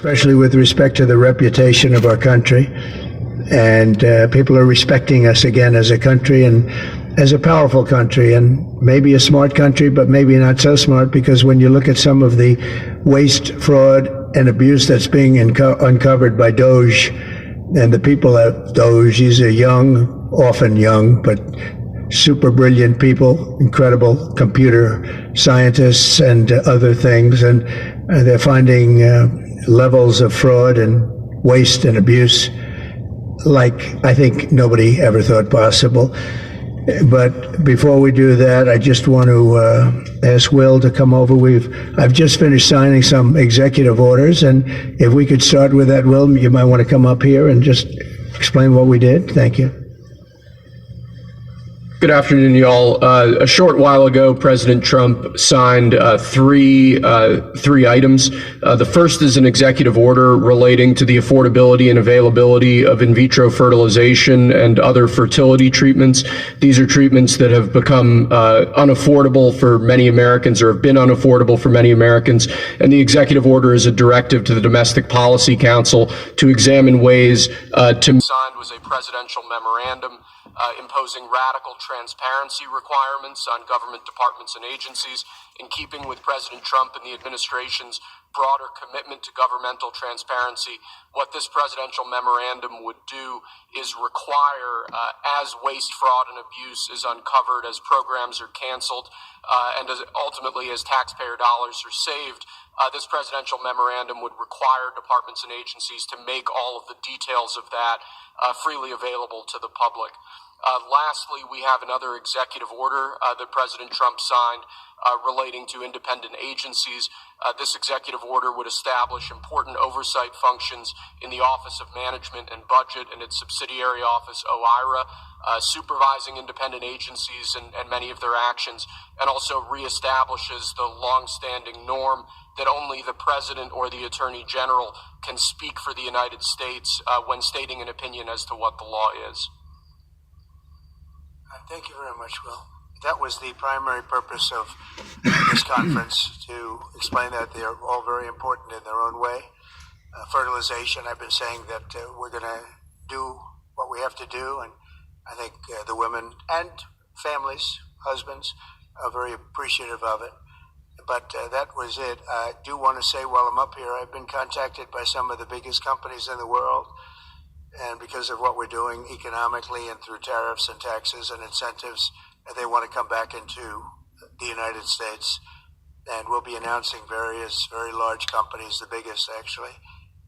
especially with respect to the reputation of our country. And people are respecting us again as a country and as a powerful country, and maybe a smart country, but maybe not so smart, because when you look at some of the waste, fraud, and abuse that's being uncovered by DOJ, and the people at DOJ, these are young, often young, but super brilliant people, incredible computer scientists and other things, and they're finding levels of fraud and waste and abuse like I think nobody ever thought possible. But before we do that, I just want to ask Will to come over. I've just finished signing some executive orders, and if we could start with that, Will, you might want to come up here and just explain what we did. Thank you. Good afternoon, y'all. A short while ago, President Trump signed three items. The first is an executive order relating to the affordability and availability of in vitro fertilization and other fertility treatments. These are treatments that have become unaffordable for many Americans, or have been unaffordable for many Americans. And the executive order is a directive to the Domestic Policy Council to examine ways to signed was a presidential memorandum imposing radical transparency requirements on government departments and agencies, in keeping with President Trump and the administration's broader commitment to governmental transparency. What this presidential memorandum would do is require, as waste, fraud, and abuse is uncovered, as programs are canceled, and ultimately as taxpayer dollars are saved, this presidential memorandum would require departments and agencies to make all of the details of that freely available to the public. Lastly, we have another executive order that President Trump signed relating to independent agencies. This executive order would establish important oversight functions in the Office of Management and Budget and its subsidiary office, OIRA, supervising independent agencies and many of their actions, and also reestablishes the longstanding norm that only the President or the Attorney General can speak for the United States when stating an opinion as to what the law is. Thank you very much, Will. That was the primary purpose of this conference, to explain that they're all very important in their own way. Fertilization, I've been saying that we're going to do what we have to do, and I think the women and families, husbands, are very appreciative of it. But that was it. I do want to say while I'm up here, I've been contacted by some of the biggest companies in the world, and because of what we're doing economically and through tariffs and taxes and incentives, they want to come back into the United States. And we'll be announcing various very large companies, the biggest actually,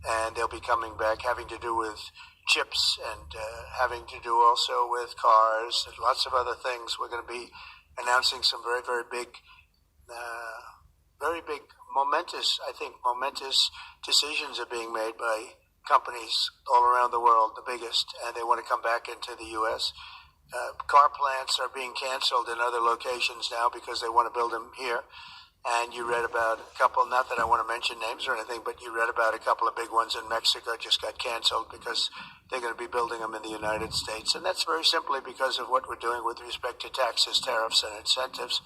and they'll be coming back, having to do with chips and having to do also with cars and lots of other things. We're going to be announcing some very, very big, momentous decisions are being made by companies all around the world, the biggest, and they want to come back into the U.S. Car plants are being canceled in other locations now because they want to build them here. And you read about a couple, not that I want to mention names or anything, but you read about a couple of big ones in Mexico just got canceled because they're going to be building them in the United States. And that's very simply because of what we're doing with respect to taxes, tariffs, and incentives.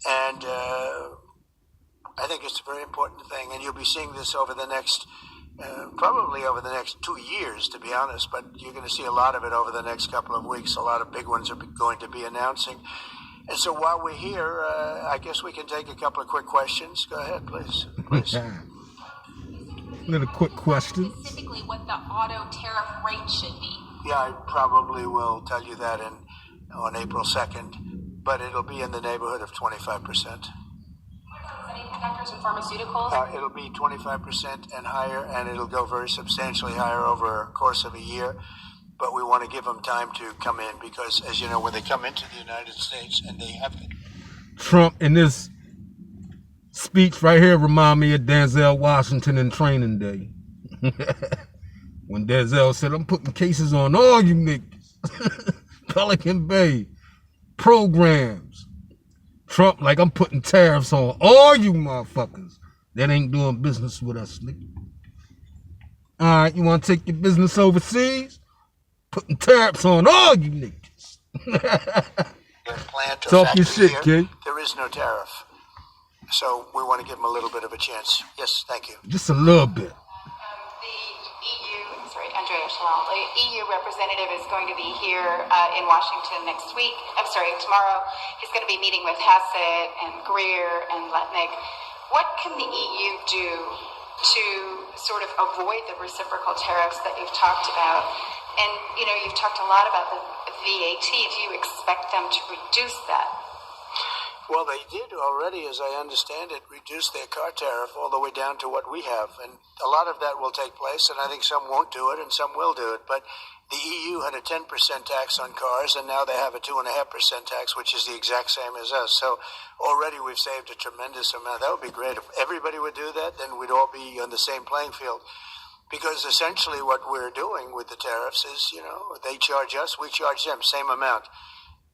And I think it's a very important thing. And you'll be seeing this over the next probably over the next 2 years, to be honest, but you're going to see a lot of it over the next couple of weeks. A lot of big ones are going to be announcing. And so while we're here, I guess we can take a couple of quick questions. Go ahead, please. Little quick question. Specifically what the auto tariff rate should be. Yeah, I probably will tell you that on April 2nd, but it'll be in the neighborhood of 25%. Semiconductors and pharmaceuticals? It'll be 25% and higher, and it'll go very substantially higher over a course of a year. But we want to give them time to come in because, as you know, when they come into the United States and they have to... Trump in this speech right here remind me of Denzel Washington in Training Day. When Denzel said, I'm putting cases on all you niggas. Pelican Bay, programs. Trump like, I'm putting tariffs on all you motherfuckers that ain't doing business with us, nigga. All right, you want to take your business overseas? Putting tariffs on all you niggas. Talk your shit, kid. There is no tariff. So we want to give them a little bit of a chance. Yes, thank you. Just a little bit. EU representative is going to be here in Washington next week. Tomorrow. He's going to be meeting with Hassett and Greer and Letnick. What can the EU do to sort of avoid the reciprocal tariffs that you've talked about? And, you've talked a lot about the VAT. Do you expect them to reduce that? Well, they did already, as I understand it, reduce their car tariff all the way down to what we have. And a lot of that will take place, and I think some won't do it and some will do it. But the EU had a 10% tax on cars, and now they have a 2.5% tax, which is the exact same as us. So already we've saved a tremendous amount. That would be great. If everybody would do that, then we'd all be on the same playing field. Because essentially what we're doing with the tariffs is, they charge us, we charge them, same amount.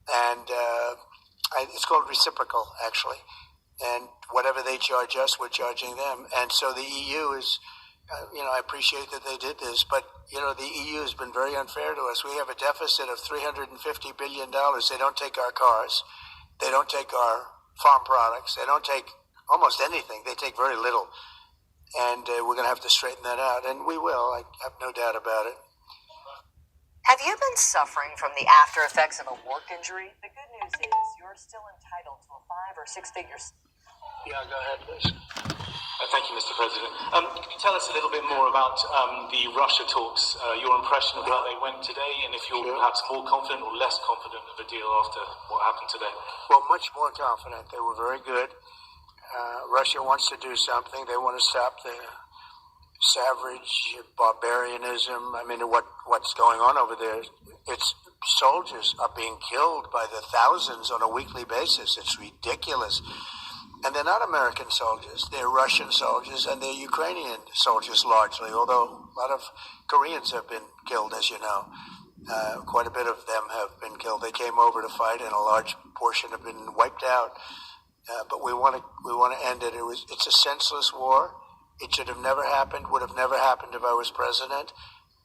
And it's called reciprocal, actually. And whatever they charge us, we're charging them. And so the EU is, I appreciate that they did this, but, the EU has been very unfair to us. We have a deficit of $350 billion. They don't take our cars. They don't take our farm products. They don't take almost anything. They take very little. And we're going to have to straighten that out. And we will. I have no doubt about it. Have you been suffering from the after effects of a work injury? The good news is you're still entitled to a 5 or 6 figures. Yeah, go ahead, please. Thank you, Mr. President. Can you tell us a little bit more about the Russia talks, your impression of how they went today, and if you're perhaps more confident or less confident of a deal after what happened today? Well, much more confident. They were very good. Russia wants to do something. They want to stop the savage barbarianism. I mean, what's going on over there? It's soldiers are being killed by the thousands on a weekly basis. It's ridiculous. And they're not American soldiers. They're Russian soldiers, and they're Ukrainian soldiers largely, although a lot of Koreans have been killed, as you know. Quite a bit of them have been killed. They came over to fight, and a large portion have been wiped out. But we want to end it. It's a senseless war. It should have never happened, would have never happened if I was president,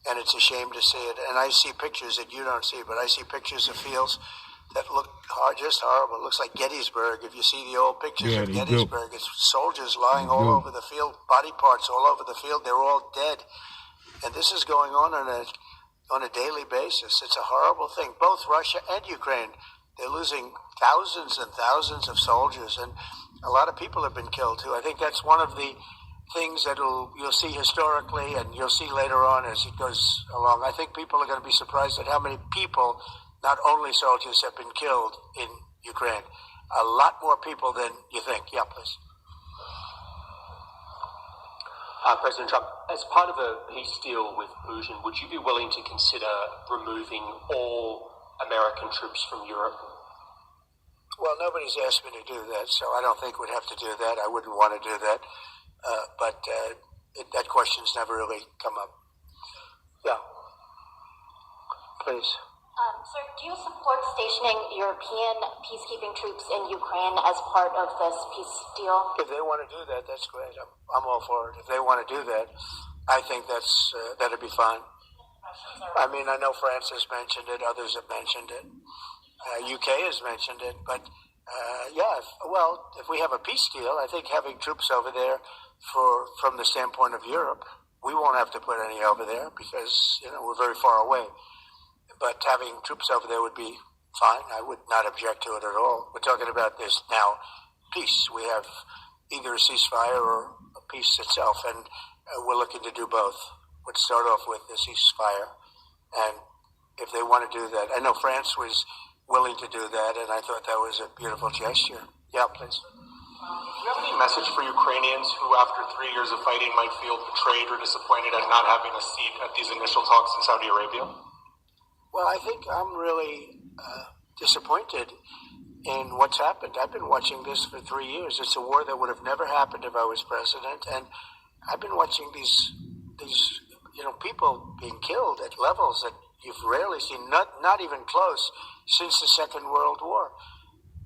and it's a shame to see it. And I see pictures that you don't see, but I see pictures of fields that look just horrible. It looks like Gettysburg. If you see the old pictures of Gettysburg, it's soldiers lying all over the field, body parts all over the field. They're all dead. And this is going on a daily basis. It's a horrible thing. Both Russia and Ukraine, they're losing thousands and thousands of soldiers, and a lot of people have been killed too. I think that's one of the things that you'll see historically, and you'll see later on as it goes along. I think people are going to be surprised at how many people, not only soldiers, have been killed in Ukraine. A lot more people than you think. Yeah, please. President Trump, as part of a peace deal with Putin, would you be willing to consider removing all American troops from Europe? Well, nobody's asked me to do that, so I don't think we'd have to do that. I wouldn't want to do that. But that question's never really come up. Yeah. Please. Sir, do you support stationing European peacekeeping troops in Ukraine as part of this peace deal? If they want to do that, that's great. I'm all for it. If they want to do that, I think that'd be fine. I mean, I know France has mentioned it. Others have mentioned it. UK has mentioned it. But, if we have a peace deal, I think having troops over there from the standpoint of Europe, we won't have to put any over there because, we're very far away. But having troops over there would be fine. I would not object to it at all. We're talking about this now, peace. We have either a ceasefire or a peace itself, and we're looking to do both. We'd start off with the ceasefire, and if they want to do that, I know France was willing to do that, and I thought that was a beautiful gesture. Yeah, please. Do you have any message for Ukrainians who, after 3 years of fighting, might feel betrayed or disappointed at not having a seat at these initial talks in Saudi Arabia? Well, I think I'm really disappointed in what's happened. I've been watching this for 3 years. It's a war that would have never happened if I was president, and I've been watching these people being killed at levels that you've rarely seen, not even close, since the Second World War.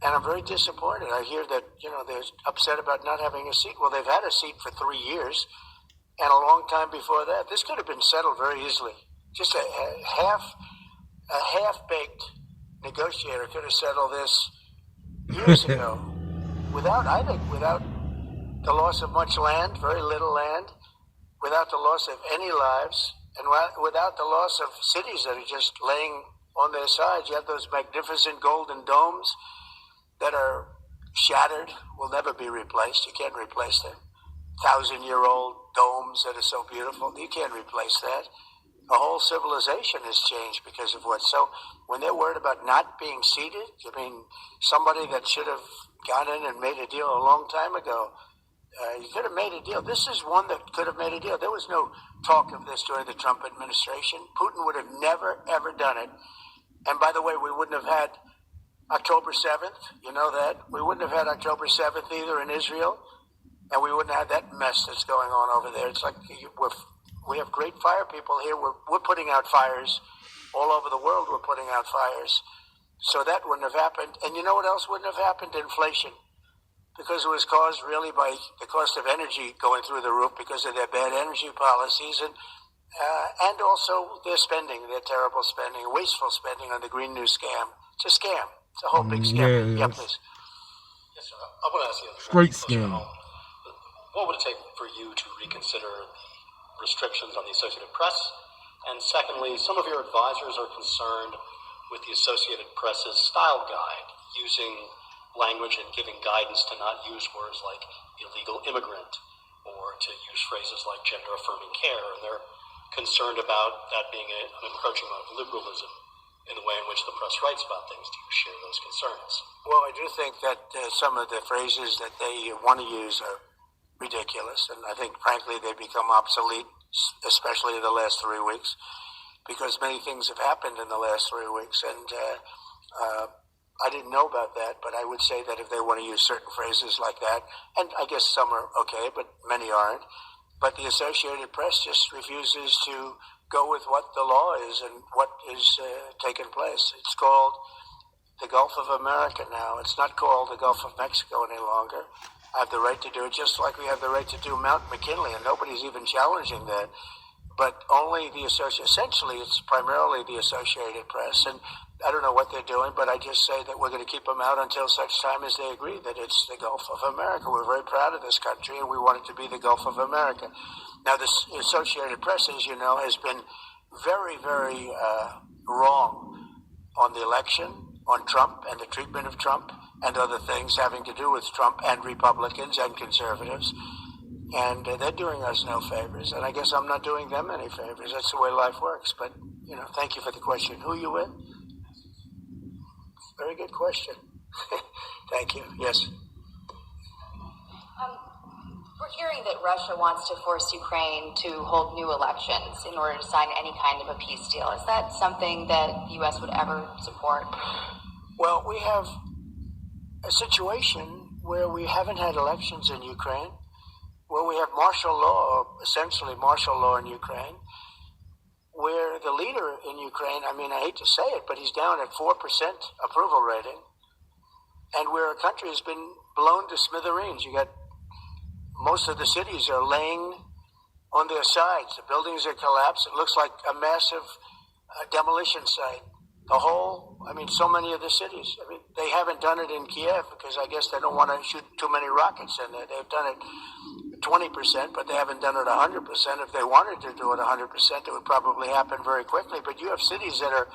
And I'm very disappointed. I hear that, they're upset about not having a seat. Well, they've had a seat for 3 years, and a long time before that. This could have been settled very easily. Just a half-baked negotiator could have settled this years ago without the loss of much land, very little land, without the loss of any lives, And without the loss of cities that are just laying on their sides, you have those magnificent golden domes that are shattered, will never be replaced. You can't replace them. 1,000-year-old domes that are so beautiful, you can't replace that. The whole civilization has changed because of what. So when they're worried about not being seated, I mean, somebody that should have gone in and made a deal a long time ago, you could have made a deal. This is one that could have made a deal. There was no talk of this during the Trump administration. Putin would have never, ever done it. And by the way, we wouldn't have had October 7th. You know that. We wouldn't have had October 7th either in Israel. And we wouldn't have that mess that's going on over there. It's like we have great fire people here. We're putting out fires all over the world. We're putting out fires. So that wouldn't have happened. And you know what else wouldn't have happened? Inflation. Because it was caused really by the cost of energy going through the roof because of their bad energy policies and also their spending, their terrible spending, wasteful spending on the Green New scam. It's a scam. It's a whole big scam. Yeah, please. Yes, sir. I want to ask you a Straight scam. What would it take for you to reconsider restrictions on the Associated Press? And secondly, some of your advisors are concerned with the Associated Press's style guide, using language and giving guidance to not use words like illegal immigrant or to use phrases like gender-affirming care. And they're concerned about that being an encroaching of liberalism in the way in which the press writes about things. Do you share those concerns? Well, I do think that some of the phrases that they want to use are ridiculous, and I think, frankly, they become obsolete, especially in the last 3 weeks, because many things have happened in the last 3 weeks, and I didn't know about that, but I would say that if they want to use certain phrases like that, and I guess some are okay, but many aren't, but the Associated Press just refuses to go with what the law is and what is taking place. It's called the Gulf of America now. It's not called the Gulf of Mexico any longer. I have the right to do it just like we have the right to do Mount McKinley, and nobody's even challenging that. But only essentially it's primarily the Associated Press, and I don't know what they're doing, but I just say that we're going to keep them out until such time as they agree that it's the Gulf of America. We're very proud of this country, and we want it to be the Gulf of America. Now, the Associated Press, as you know, has been very, very wrong on the election, on Trump and the treatment of Trump, and other things having to do with Trump and Republicans and conservatives. And they're doing us no favors. And I guess I'm not doing them any favors. That's the way life works. But, thank you for the question. Who are you with? Very good question. Thank you. Yes. We're hearing that Russia wants to force Ukraine to hold new elections in order to sign any kind of a peace deal. Is that something that the U.S. would ever support? Well, we have a situation where we haven't had elections in Ukraine, where we have martial law, or essentially martial law in Ukraine, where the leader in Ukraine, I hate to say it, but he's down at 4% approval rating, and where a country has been blown to smithereens. You got most of the cities are laying on their sides. The buildings are collapsed. It looks like a massive demolition site. So many of the cities. They haven't done it in Kiev because I guess they don't want to shoot too many rockets in there. They've done it 20%, but they haven't done it 100%. If they wanted to do it 100%, it would probably happen very quickly. But you have cities that are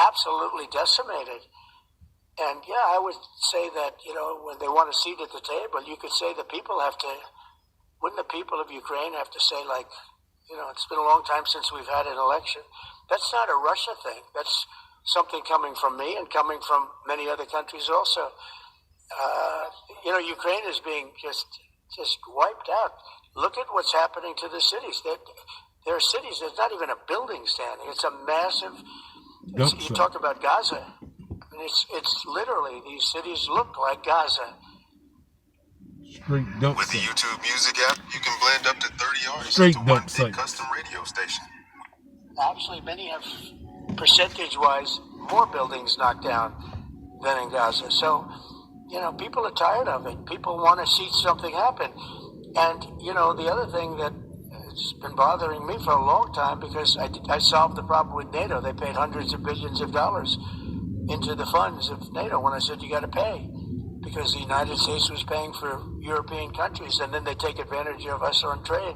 absolutely decimated. And yeah, I would say that, when they want a seat at the table, you could say the people wouldn't the people of Ukraine have to say, it's been a long time since we've had an election. That's not a Russia thing. That's something coming from me and coming from many other countries also. Ukraine is being just wiped out. Look at what's happening to the cities. There are cities, there's not even a building standing. It's a massive, you talk about Gaza. It's literally, these cities look like Gaza. Straight dump With the site. YouTube Music app, you can blend up to 30 artists Straight into one dump big site. custom radio station. Actually, many have, percentage-wise, more buildings knocked down than in Gaza. So, people are tired of it. People want to see something happen. And, the other thing that has been bothering me for a long time, because I solved the problem with NATO. They paid hundreds of billions of dollars into the funds of NATO when I said you got to pay, because the United States was paying for European countries, and then they take advantage of us on trade.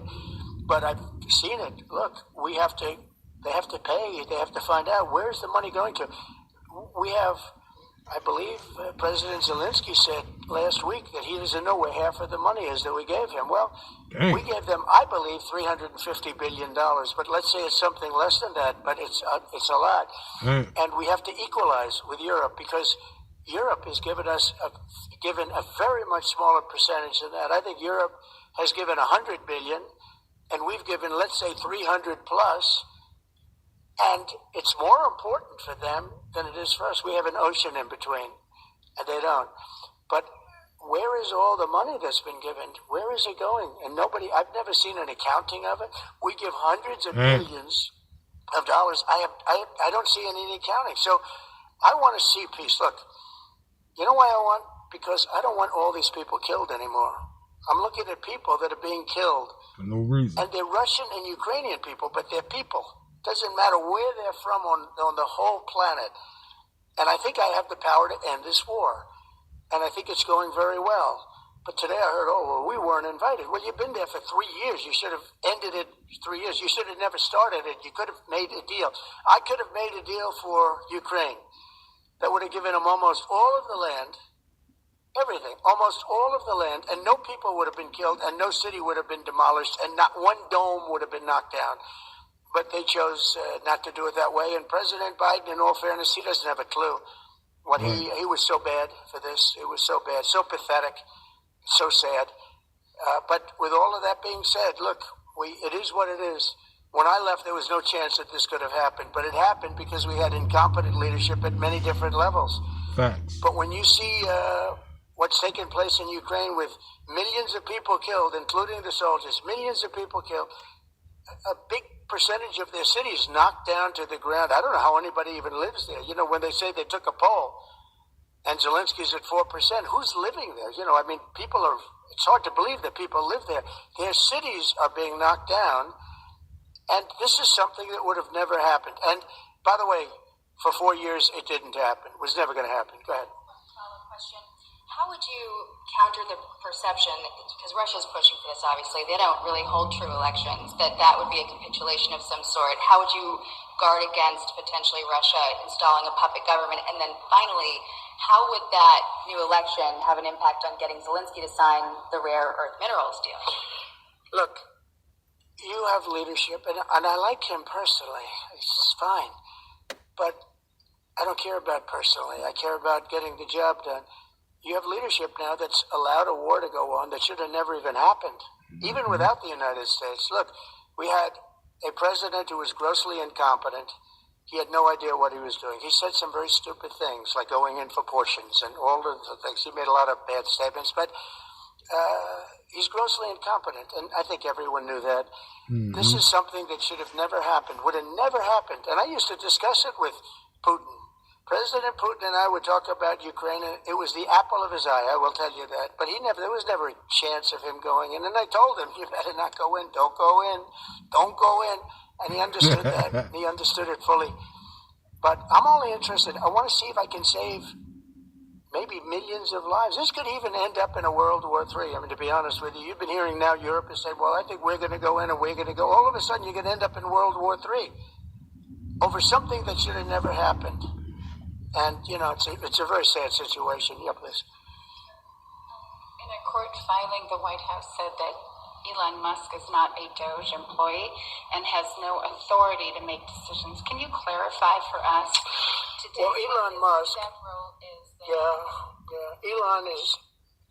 but I've seen it. Look, they have to pay. They have to find out where's the money going to. We have, I believe, President Zelensky said last week that he doesn't know where half of the money is that we gave him. Well, we gave them, I believe, $350 billion, but let's say it's something less than that, but it's a lot. And we have to equalize with Europe because Europe has given a very much smaller percentage than that. I think Europe has given 100 billion, and we've given, let's say, 300 plus. And it's more important for them than it is for us. We have an ocean in between, and they don't. But where is all the money that's been given? Where is it going? And I've never seen an accounting of it. We give hundreds of millions of dollars. I don't see any accounting. So I want to see peace. Look, you know why I want? Because I don't want all these people killed anymore. I'm looking at people that are being killed. For no reason. And they're Russian and Ukrainian people, but they're people. Doesn't matter where they're from on the whole planet. And I think I have the power to end this war. And I think it's going very well. But today I heard, we weren't invited. Well, you've been there for 3 years. You should have ended it 3 years. You should have never started it. You could have made a deal. I could have made a deal for Ukraine that would have given them almost all of the land, everything, almost all of the land, and no people would have been killed, and no city would have been demolished, and not one dome would have been knocked down. But they chose not to do it that way. And President Biden, in all fairness, he doesn't have a clue. He was so bad for this. It was so bad, so pathetic, so sad. But with all of that being said, look, it is what it is. When I left, there was no chance that this could have happened. But it happened because we had incompetent leadership at many different levels. Facts. But when you see what's taking place in Ukraine with millions of people killed, including the soldiers, millions of people killed, a big percentage of their cities knocked down to the ground. I don't know how anybody even lives there. You know, when they say they took a poll and Zelensky's at 4%, who's living there? You know, I mean, it's hard to believe that people live there. Their cities are being knocked down, and this is something that would have never happened. And by the way, for 4 years, it didn't happen. It was never going to happen. Go ahead. Follow-up question. How would you counter the perception, because Russia's pushing for this, obviously, they don't really hold true elections, that would be a capitulation of some sort. How would you guard against potentially Russia installing a puppet government? And then finally, how would that new election have an impact on getting Zelensky to sign the rare earth minerals deal? Look, you have leadership, and I like him personally. It's fine. But I don't care about personally. I care about getting the job done. You have leadership now that's allowed a war to go on that should have never even happened, even without the United States. Look, we had a president who was grossly incompetent. He had no idea what he was doing. He said some very stupid things, like going in for portions and all of the things. He made a lot of bad statements, but he's grossly incompetent, and I think everyone knew that. This is something that should have never happened, would have never happened. And I used to discuss it with Putin. President Putin and I would talk about Ukraine, and it was the apple of his eye, I will tell you that. But there was never a chance of him going in. And I told him, you better not go in. Don't go in. Don't go in. And he understood that. He understood it fully. But I'm only interested. I want to see if I can save maybe millions of lives. This could even end up in a World War III. I mean, to be honest with you, you've been hearing now Europe has said, well, I think we're going to go in and we're going to go. All of a sudden, you're going to end up in World War III over something that should have never happened. And, you know, it's a very sad situation. Yeah, please. In a court filing, the White House said that Elon Musk is not a DOJ employee and has no authority to make decisions. Can you clarify for us today? Well, Elon Musk, role is Elon is,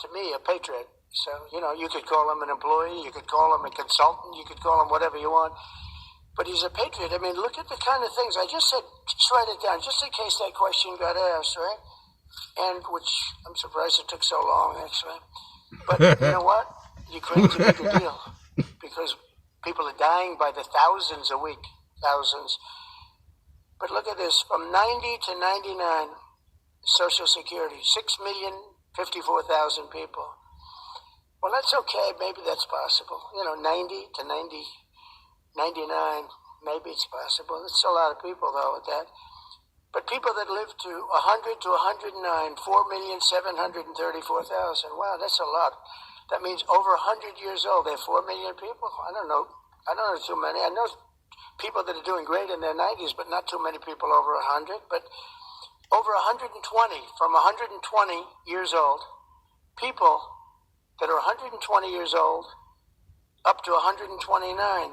to me, a patriot. So, you know, you could call him an employee, you could call him a consultant, you could call him whatever you want. But he's a patriot. I mean, look at the kind of things. I just said, just write it down, just in case that question got asked, right? And which I'm surprised it took so long, actually. But you know what? Ukraine's a bigger deal because people are dying by the thousands a week, thousands. But look at this, from 90 to 99, Social Security, 6,054,000 people. Well, that's okay. Maybe that's possible. You know, 90 to 99, maybe it's possible. It's a lot of people, though, at that. But people that live to 100 to 109, 4,734,000. Wow, that's a lot. That means over 100 years old. There are 4 million people. I don't know. I don't know too many. I know people that are doing great in their 90s, but not too many people over 100. But over 120, from 120 years old, people that are 120 years old up to 129,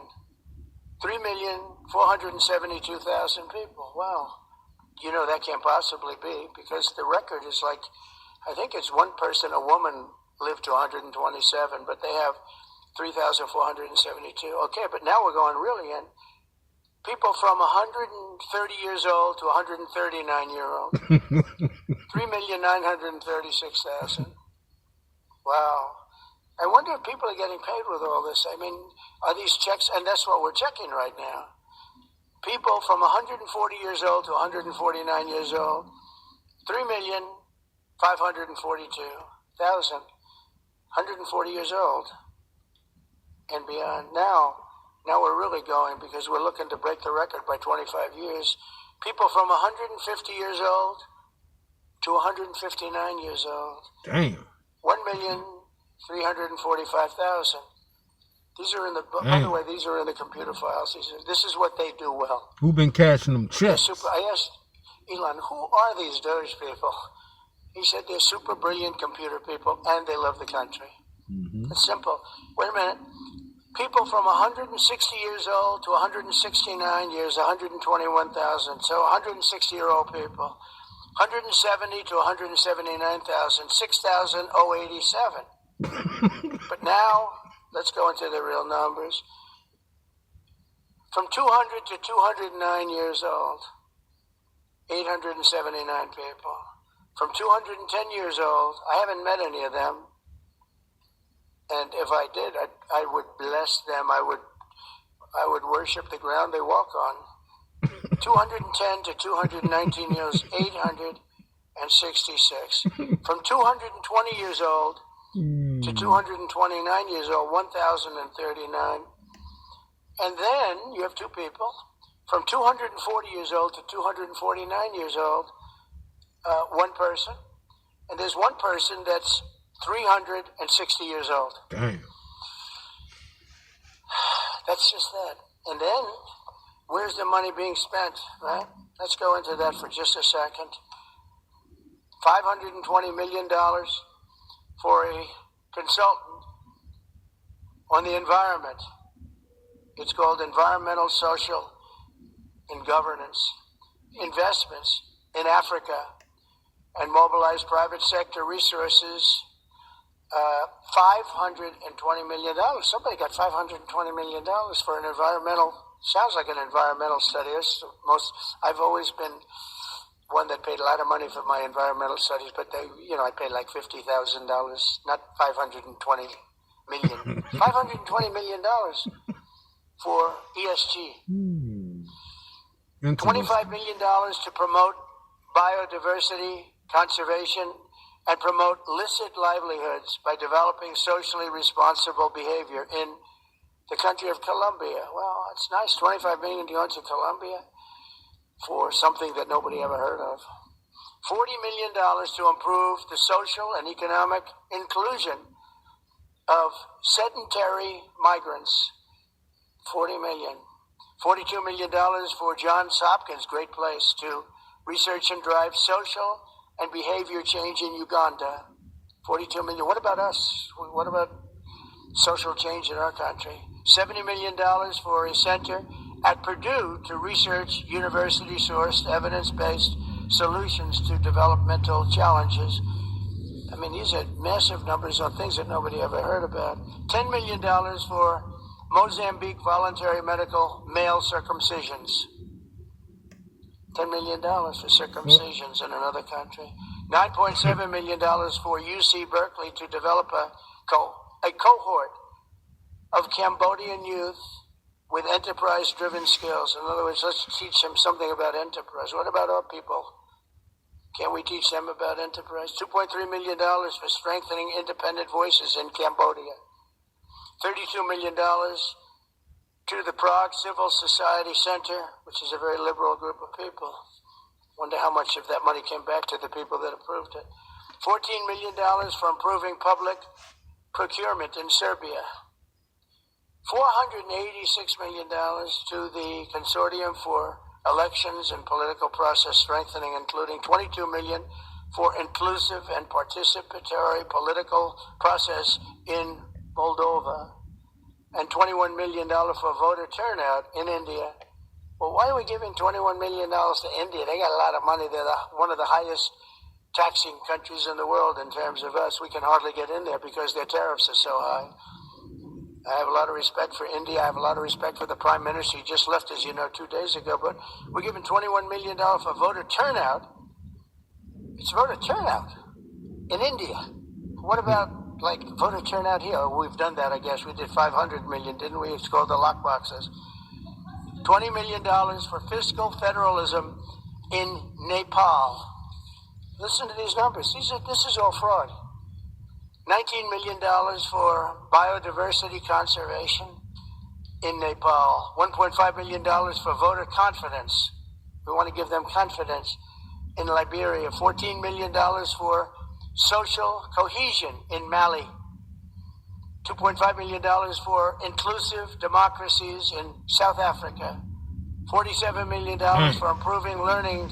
3,472,000 people. Wow. You know that can't possibly be, because the record is like, I think it's one person, a woman, lived to 127, but they have 3,472. Okay, but now we're going really in. People from 130 years old to 139-year-old. 3,936,000. Wow. I wonder if people are getting paid with all this. I mean, are these checks? And that's what we're checking right now. People from 140 years old to 149 years old. 3,542,000. 140 years old and beyond. Now we're really going, because we're looking to break the record by 25 years. People from 150 years old to 159 years old. Damn. 1,345,000. These are in the. By the way, these are in the computer files. This is what they do well. Who been cashing them checks? I asked Elon, who are these Doge people? He said they're super brilliant computer people and they love the country. Mm-hmm. It's simple. Wait a minute. People from 160 years old to 169 years, 121,000. So 160-year-old people. 170 to 179,000, 6,087. But now, let's go into the real numbers. From 200 to 209 years old, 879 people. From 210 years old, I haven't met any of them. And if I did, I would bless them. I would worship the ground they walk on. 210 to 219 years, 866. From 220 years old to 229 years old, 1,039. And then you have two people. From 240 years old to 249 years old, one person. And there's one person that's 360 years old. Damn. That's just that. And then, where's the money being spent, right? Let's go into that for just a second. $520 million for a consultant on the environment. It's called Environmental, Social, and Governance. Investments in Africa and mobilize private sector resources. $520 million. Somebody got $520 million for an environmental, sounds like an environmental study. I've always been one that paid a lot of money for my environmental studies, but I paid like $50,000, not $520 million. $520 million for ESG. $25 million to promote biodiversity, conservation, and promote licit livelihoods by developing socially responsible behavior in the country of Colombia. Well, it's nice, $25 million to go to Colombia for something that nobody ever heard of. $40 million to improve the social and economic inclusion of sedentary migrants. $40 million. $42 million for Johns Hopkins, great place, to research and drive social and behavior change in Uganda. $42 million. What about us? What about social change in our country? $70 million for a center at Purdue to research university-sourced, evidence-based solutions to developmental challenges. I mean, these are massive numbers on things that nobody ever heard about. $10 million for Mozambique voluntary medical male circumcisions. $10 million for circumcisions in another country. $9.7 million for UC Berkeley to develop a cohort of Cambodian youth with enterprise-driven skills. In other words, let's teach them something about enterprise. What about our people? Can we teach them about enterprise? $2.3 million for strengthening independent voices in Cambodia. $32 million to the Prague Civil Society Center, which is a very liberal group of people. Wonder how much of that money came back to the people that approved it. $14 million for improving public procurement in Serbia. $486 million to the Consortium for Elections and Political Process Strengthening, including $22 million for inclusive and participatory political process in Moldova, and $21 million for voter turnout in India. Well, why are we giving $21 million to India? They got a lot of money. They're one of the highest taxing countries in the world in terms of us. We can hardly get in there because their tariffs are so high. I have a lot of respect for India. I have a lot of respect for the Prime Minister. He just left, as you know, 2 days ago. But we're giving $21 million for voter turnout. It's voter turnout in India. What about, like, voter turnout here? Oh, we've done that, I guess. We did 500 million, didn't we? It's called the lockboxes. $20 million for fiscal federalism in Nepal. Listen to these numbers. This is all fraud. $19 million for biodiversity conservation in Nepal. $1.5 million for voter confidence. We want to give them confidence in Liberia. $14 million for social cohesion in Mali. $2.5 million for inclusive democracies in South Africa. $47 million for improving learning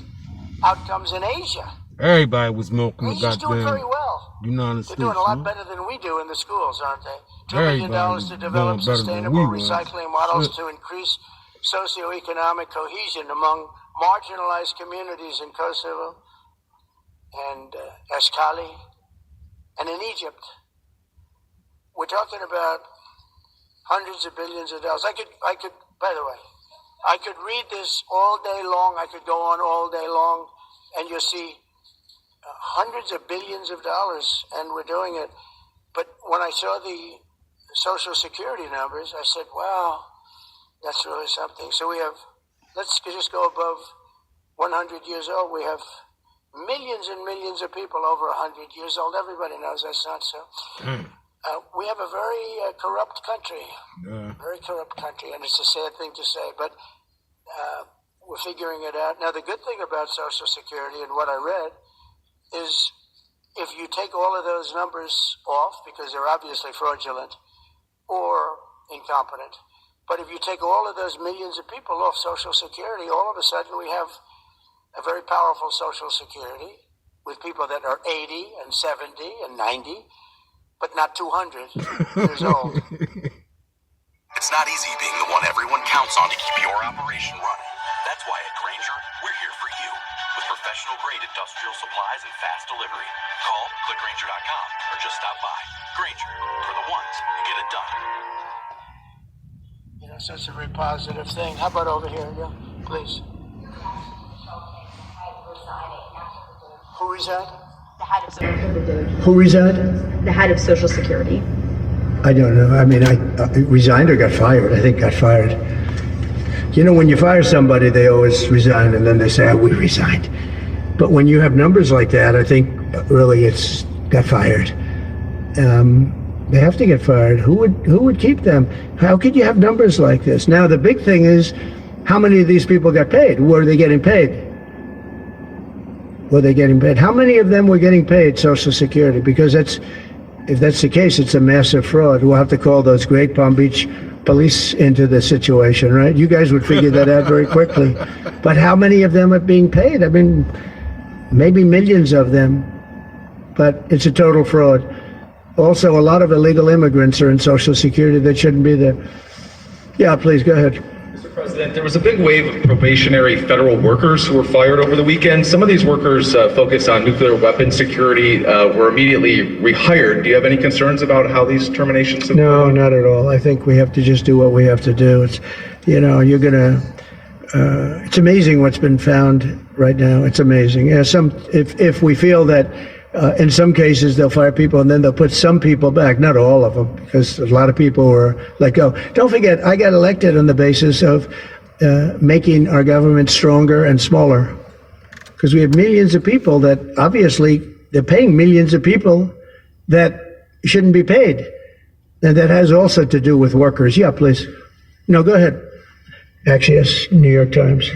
outcomes in Asia. Everybody was milking the Asia's doing very goddamn well. United They're States. doing a lot man. better than we do in the schools, aren't they? $2 million Everybody's to develop doing better than sustainable we was. recycling models Shit. to increase socioeconomic cohesion among marginalized communities in Kosovo and Ascali and in Egypt. We're talking about hundreds of billions of dollars. I could, by the way, I could read this all day long. I could go on all day long, and you'll see hundreds of billions of dollars, and we're doing it. But when I saw the Social Security numbers, I said, wow, that's really something. So we have, let's just go above 100 years old. We have millions and millions of people over 100 years old. Everybody knows that's not so. We have a very corrupt country, very corrupt country, and it's a sad thing to say, but we're figuring it out. Now, the good thing about Social Security and what I read is if you take all of those numbers off, because they're obviously fraudulent or incompetent, but if you take all of those millions of people off Social Security, all of a sudden we have a very powerful Social Security with people that are 80 and 70 and 90, but not 200 years old. It's not easy being the one everyone counts on to keep your operation running. That's why at Grainger, we're here for you with professional-grade industrial supplies and fast delivery. Call, click Grainger.com, or just stop by. Grainger, for the ones who get it done. You know, so it's a very positive thing. How about over here, yeah, please? Who resigned? The head of Social Security. Who resigned? The head of Social Security. I don't know. I mean, I resigned or got fired. I think got fired. You know, when you fire somebody, they always resign, and then they say, oh, we resigned. But when you have numbers like that, I think really it's got fired. They have to get fired. Who would keep them? How could you have numbers like this? Now, the big thing is, how many of these people got paid? Were they getting paid? Were they getting paid? How many of them were getting paid Social Security? Because if that's the case, it's a massive fraud. We'll have to call those great Palm Beach police into the situation, right? You guys would figure that out very quickly. But how many of them are being paid? I mean, maybe millions of them, but it's a total fraud. Also, a lot of illegal immigrants are in Social Security that shouldn't be there. Yeah, please, go ahead. Mr. President, there was a big wave of probationary federal workers who were fired over the weekend. Some of these workers focused on nuclear weapons security were immediately rehired. Do you have any concerns about how these terminations have No, not at all. I think we have to just do what we have to do. It's, you know, you're gonna. It's amazing what's been found right now. It's amazing. Yeah, if we feel that in some cases they'll fire people and then they'll put some people back, not all of them, because a lot of people were let go. Don't forget, I got elected on the basis of making our government stronger and smaller, because we have millions of people that obviously they're paying millions of people that shouldn't be paid, and that has also to do with workers. Yeah, please. No, go ahead. Axios, New York Times.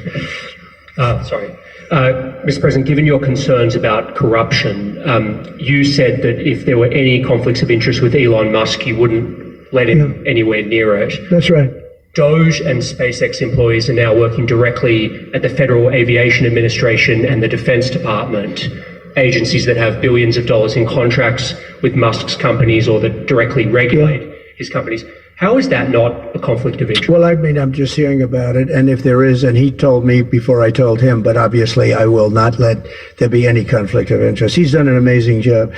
Sorry. Mr. President, given your concerns about corruption, you said that if there were any conflicts of interest with Elon Musk, you wouldn't let him anywhere near it. That's right. Doge and SpaceX employees are now working directly at the Federal Aviation Administration and the Defense Department, agencies that have billions of dollars in contracts with Musk's companies or that directly regulate his companies. How is that not a conflict of interest? Well, I mean, I'm just hearing about it, and if there is, and he told me before I told him, but obviously I will not let there be any conflict of interest. He's done an amazing job.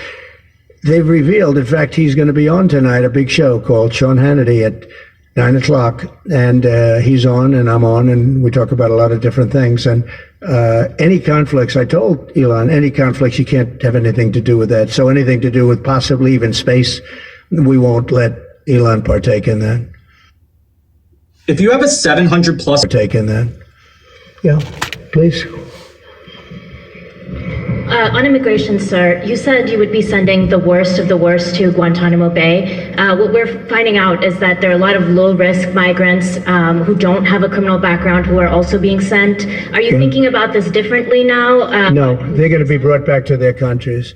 They've revealed, in fact, he's going to be on tonight, a big show called Sean Hannity at 9 o'clock, and he's on and I'm on, and we talk about a lot of different things. And any conflicts, I told Elon, any conflicts, you can't have anything to do with that. So anything to do with possibly even space, we won't let Elon partake in that. If you have a 700 plus partake in that. Yeah, please. On immigration, sir, you said you would be sending the worst of the worst to Guantanamo Bay. What we're finding out is that there are a lot of low-risk migrants who don't have a criminal background who are also being sent. Are you thinking about this differently now? No, they're going to be brought back to their countries.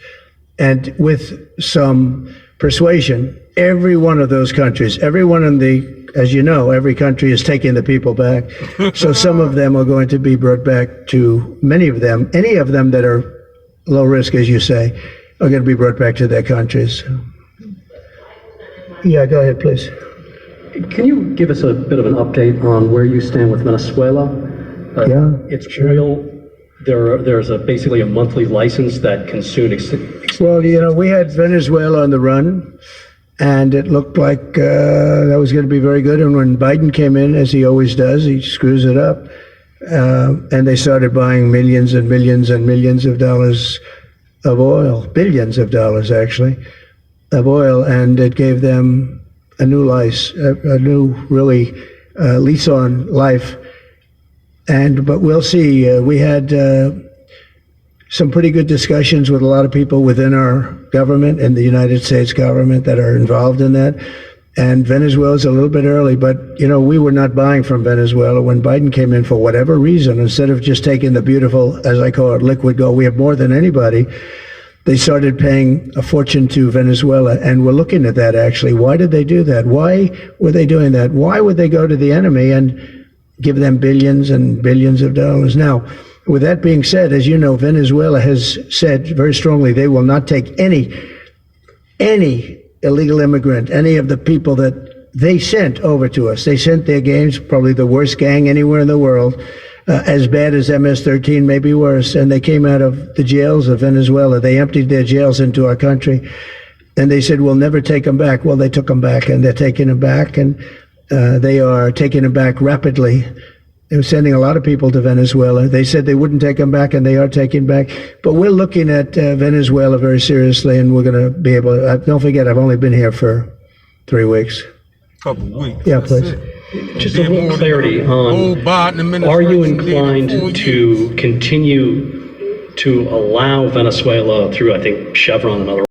And with some persuasion, every one of those countries, everyone in the, as you know, every country is taking the people back. So some of them are going to be brought back to, many of them, any of them that are low risk, as you say, are going to be brought back to their countries. Yeah, go ahead, please. Can you give us a bit of an update on where you stand with Venezuela? Yeah, it's oil. There's basically a monthly license that can soon Well, you know, we had Venezuela on the run, and it looked like that was going to be very good. And when Biden came in, as he always does, he screws it up. And they started buying millions and millions and millions of dollars of oil, billions of dollars actually, of oil, and it gave them a new lease, a new really lease on life. But we'll see. We had some pretty good discussions with a lot of people within our government and the United States government that are involved in that. And Venezuela's a little bit early, but, you know, we were not buying from Venezuela when Biden came in for whatever reason. Instead of just taking the beautiful, as I call it, liquid gold, we have more than anybody. They started paying a fortune to Venezuela, and we're looking at that, actually. Why did they do that? Why were they doing that? Why would they go to the enemy and give them billions and billions of dollars? Now, with that being said, as you know, Venezuela has said very strongly they will not take any illegal immigrant, any of the people that they sent over to us. They sent their gangs, probably the worst gang anywhere in the world, as bad as MS-13, maybe worse. And they came out of the jails of Venezuela. They emptied their jails into our country. And they said, we'll never take them back. Well, they took them back, and they're taking them back, and they are taking them back rapidly. They were sending a lot of people to Venezuela. They said they wouldn't take them back, and they are taking back. But we're looking at Venezuela very seriously, and we're going to be able to. Don't forget, I've only been here for 3 weeks. Couple weeks. Yeah, please. Just a little clarity on, are you inclined to continue to allow Venezuela through, I think, Chevron and other